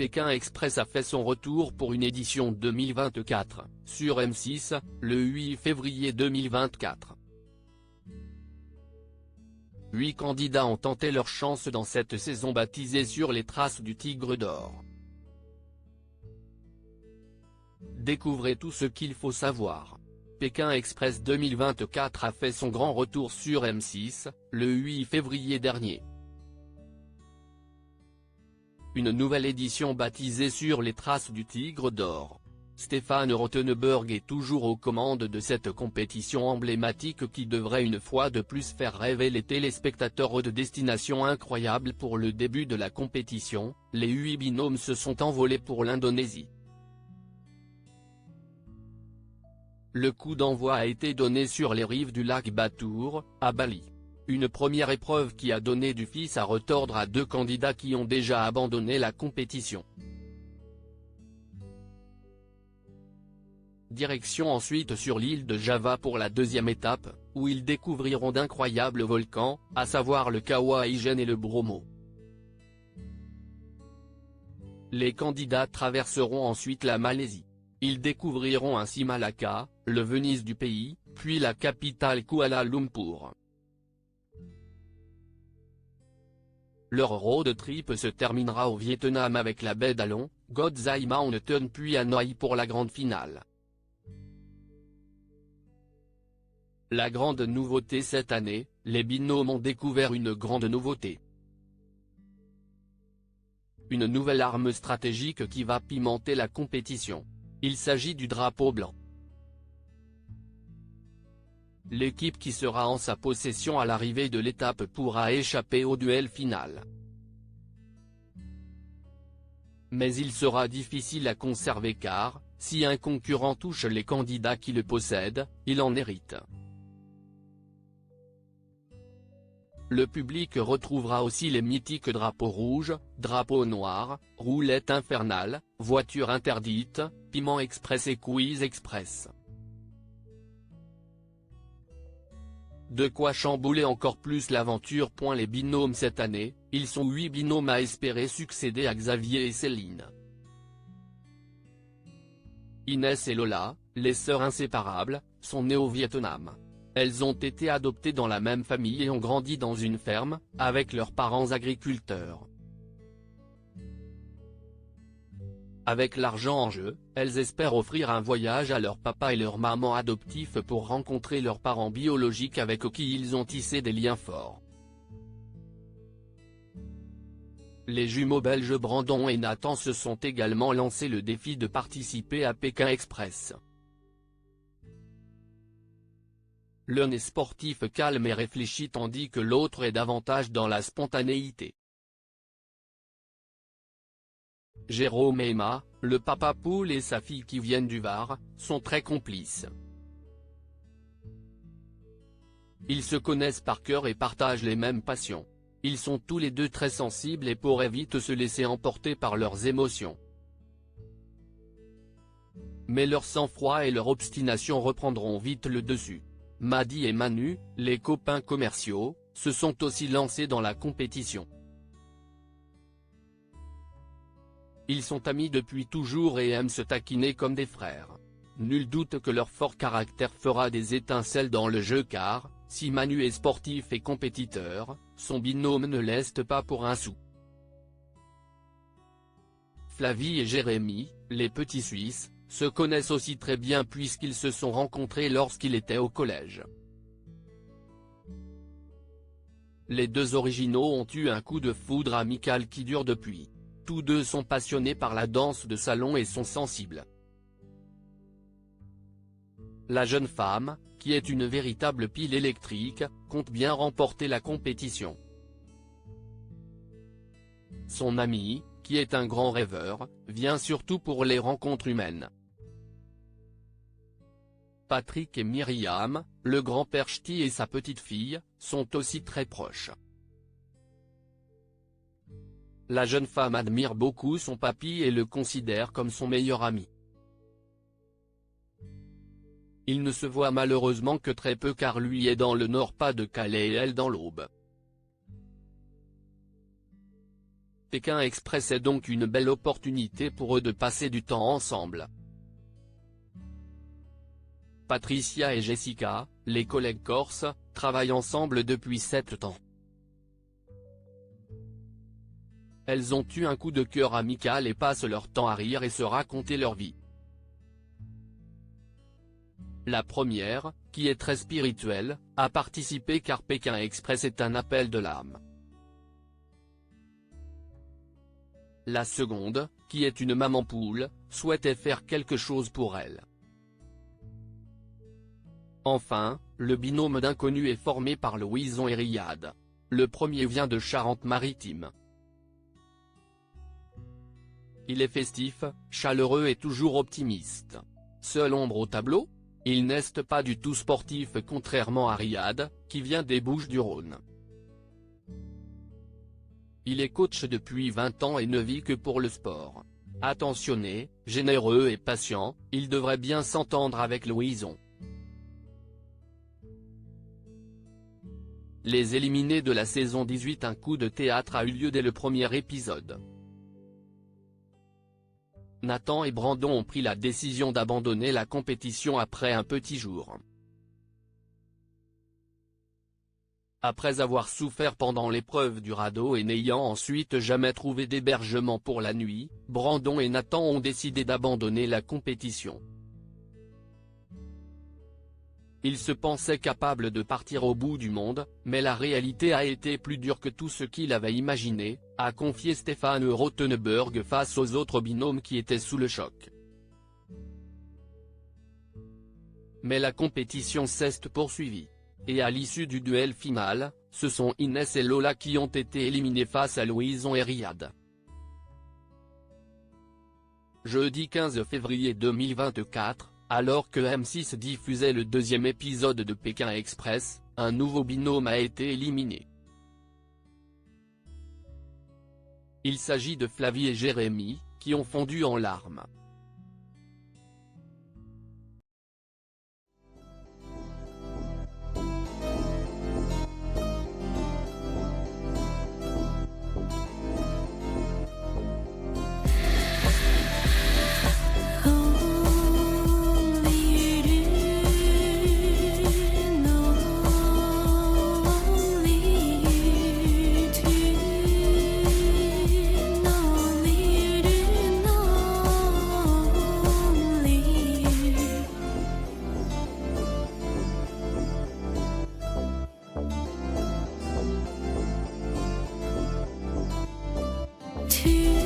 Pékin Express a fait son retour pour une édition 2024, sur M6, le 8 février 2024. 8 candidats ont tenté leur chance dans cette saison baptisée Sur les traces du Tigre d'Or. Découvrez tout ce qu'il faut savoir. Pékin Express 2024 a fait son grand retour sur M6, le 8 février dernier. Une nouvelle édition baptisée Sur les traces du Tigre d'Or. Stéphane Rothenberg est toujours aux commandes de cette compétition emblématique qui devrait une fois de plus faire rêver les téléspectateurs de destination incroyable. Pour le début de la compétition, les 8 binômes se sont envolés pour l'Indonésie. Le coup d'envoi a été donné sur les rives du lac Batur, à Bali. Une première épreuve qui a donné du fil à retordre à 2 candidats qui ont déjà abandonné la compétition. Direction ensuite sur l'île de Java pour la deuxième étape, où ils découvriront d'incroyables volcans, à savoir le Kawah Ijen et le Bromo. Les candidats traverseront ensuite la Malaisie. Ils découvriront ainsi Malacca, le Venise du pays, puis la capitale Kuala Lumpur. Leur road trip se terminera au Vietnam avec la baie d'Along, Godai Mountain puis Hanoï pour la grande finale. La grande nouveauté cette année, les binômes ont découvert une grande nouveauté. Une nouvelle arme stratégique qui va pimenter la compétition. Il s'agit du drapeau blanc. L'équipe qui sera en sa possession à l'arrivée de l'étape pourra échapper au duel final. Mais il sera difficile à conserver car, si un concurrent touche les candidats qui le possèdent, il en hérite. Le public retrouvera aussi les mythiques drapeaux rouges, drapeaux noirs, roulette infernale, voiture interdite, piment express et quiz express. De quoi chambouler encore plus l'aventure. Les binômes cette année, ils sont 8 binômes à espérer succéder à Xavier et Céline. Inès et Lola, les sœurs inséparables, sont nées au Vietnam. Elles ont été adoptées dans la même famille et ont grandi dans une ferme, avec leurs parents agriculteurs. Avec l'argent en jeu, elles espèrent offrir un voyage à leur papa et leur maman adoptifs pour rencontrer leurs parents biologiques avec qui ils ont tissé des liens forts. Les jumeaux belges Brandon et Nathan se sont également lancé le défi de participer à Pékin Express. L'un est sportif calme et réfléchi tandis que l'autre est davantage dans la spontanéité. Jérôme et Emma, le papa poule et sa fille qui viennent du Var, sont très complices. Ils se connaissent par cœur et partagent les mêmes passions. Ils sont tous les deux très sensibles et pourraient vite se laisser emporter par leurs émotions. Mais leur sang-froid et leur obstination reprendront vite le dessus. Maddy et Manu, les copains commerciaux, se sont aussi lancés dans la compétition. Ils sont amis depuis toujours et aiment se taquiner comme des frères. Nul doute que leur fort caractère fera des étincelles dans le jeu car, si Manu est sportif et compétiteur, son binôme ne l'est pas pour un sou. Flavie et Jérémy, les petits Suisses, se connaissent aussi très bien puisqu'ils se sont rencontrés lorsqu'ils étaient au collège. Les deux originaux ont eu un coup de foudre amical qui dure depuis. Tous deux sont passionnés par la danse de salon et sont sensibles. La jeune femme, qui est une véritable pile électrique, compte bien remporter la compétition. Son ami, qui est un grand rêveur, vient surtout pour les rencontres humaines. Patrick et Myriam, le grand-père Ch'ti et sa petite-fille, sont aussi très proches. La jeune femme admire beaucoup son papy et le considère comme son meilleur ami. Il ne se voit malheureusement que très peu car lui est dans le Nord-Pas-de-Calais et elle dans l'Aube. Pékin Express est donc une belle opportunité pour eux de passer du temps ensemble. Patricia et Jessica, les collègues corses, travaillent ensemble depuis 7 ans. Elles ont eu un coup de cœur amical et passent leur temps à rire et se raconter leur vie. La première, qui est très spirituelle, a participé car Pékin Express est un appel de l'âme. La seconde, qui est une maman poule, souhaitait faire quelque chose pour elle. Enfin, le binôme d'inconnus est formé par Louison et Riyad. Le premier vient de Charente-Maritime. Il est festif, chaleureux et toujours optimiste. Seule ombre au tableau? Il n'est pas du tout sportif contrairement à Riyad, qui vient des Bouches-du-Rhône. Il est coach depuis 20 ans et ne vit que pour le sport. Attentionné, généreux et patient, il devrait bien s'entendre avec Louison. Les éliminés de la saison 18. Un coup de théâtre a eu lieu dès le premier épisode. Nathan et Brandon ont pris la décision d'abandonner la compétition après un petit jour. Après avoir souffert pendant l'épreuve du radeau et n'ayant ensuite jamais trouvé d'hébergement pour la nuit, Brandon et Nathan ont décidé d'abandonner la compétition. Ils se pensaient capables de partir au bout du monde, mais la réalité a été plus dure que tout ce qu'il avait imaginé, a confié Stéphane Rothenberg face aux autres binômes qui étaient sous le choc. Mais la compétition s'est poursuivie. Et à l'issue du duel final, ce sont Inès et Lola qui ont été éliminés face à Louison et Riyad. Jeudi 15 février 2024, alors que M6 diffusait le deuxième épisode de Pékin Express, un nouveau binôme a été éliminé. Il s'agit de Flavie et Jérémy, qui ont fondu en larmes. To